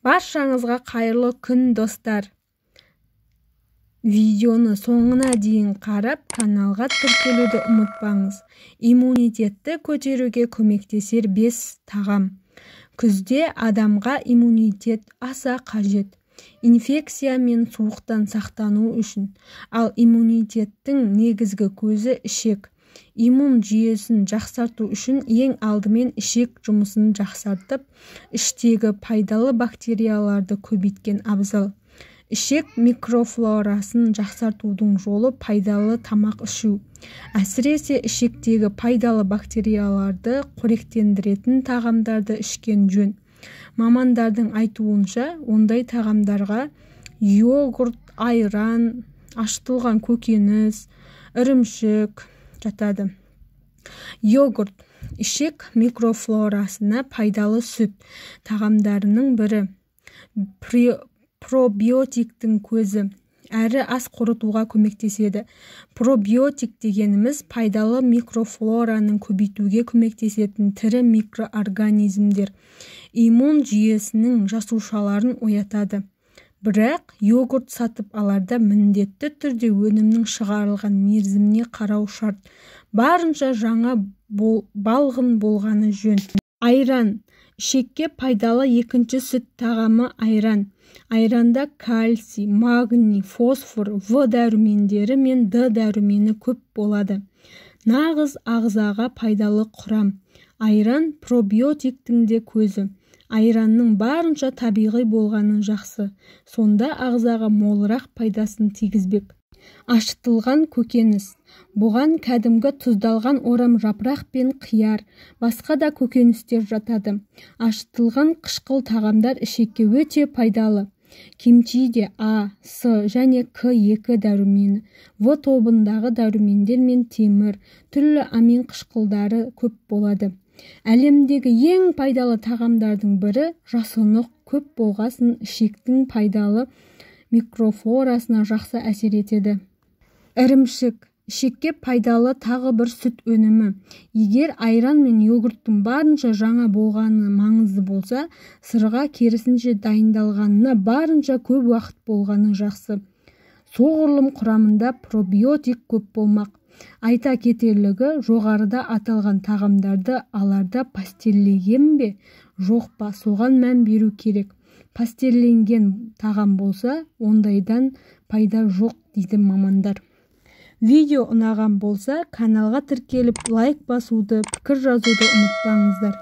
Баршаңызға қайырлы күн достар. Видеоны соңына дейін қарап, каналға тіркелуді ұмытпаңыз. Иммунитетті көтеруге көмектесер 5 тағам. Күзде адамға иммунитет аса қажет. Инфекция мен суықтан сақтану үшін. Ал иммунитеттің негізгі көзі ішек. Иммун жүйесін жақсарту үшін ең алдымен ішек жұмысын жақсартып, іштегі пайдалы бактерияларды көбейткен абзал. Ішек микрофлорасын жақсартудың жолы пайдалы тамақ ішу. Әсіресе ішектегі пайдалы бактерияларды қоректендіретін тағамдарды ішкен жөн. Мамандардың айтуынша, ондай тағамдарға йогурт, айран, ашытылған көкөніс, ірімшік жатады. Йогурт ішек микрофлорасына пайдалы сүт тағамдарының бірі. Пробиотиктің көзі, әрі ас қорытуға көмектеседі. Пробиотик дегеніміз пайдалы микрофлораның көбейтуге көмектесетін тірі микроорганизмдер. Иммун жүйесінің жасушаларын оятады. Бірақ йогурт сатып аларда міндетті түрде өнімнің шығарылған мерзіміне қарау шарт. Барынша жаңа балғын болғаны жөн. Айран. Ішекке пайдалы екінші сүт тағамы айран. Айранда кальций, магний, фосфор, В дәрумендері мен Д дәрумені көп болады. Нағыз ағзаға пайдалы құрам. Айран пробиотиктің де көзі. Айранның барынша табиғи болғаны жақсы. Сонда ағзаға молырақ пайдасын тигізбек. Ашытылған көкөніс. Бұған кәдімгі тұздалған орам жапырақ пен қияр, басқа да көкөністер жатады. Ашытылған қышқыл тағамдар ішекке өте пайдалы. Кимчиде А, С және К2 дәрумені, В тобындағы дәрумендер мен темір, түрлі амин қышқылдары көп болады. Әлемдегі ең пайдалы тағамдардың бірі жасұнық көп болғасын ішектің пайдалы микрофлорасына жақсы әсер етеді. Ірімшік. Ішекке пайдалы тағы бір сүт өнімі. Егер айран мен йогурттың барынша жаңа болғаны маңызды болса, сырға керісінше дайындалғанына барынша көп уақыт болғаны жақсы. Соғұрлым құрамында пробиотик көп болмақ. Айта кетерлігі, жоғарыда аталған тағамдарды аларда пастелленген бе, жоқ па, соған мән беру керек. Пастелленген тағам болса, ондайдан пайда жоқ дейді мамандар. Видео ұнаған болса, каналға тіркеліп, лайк басуды, пікір жазуды ұмытпаңыздар.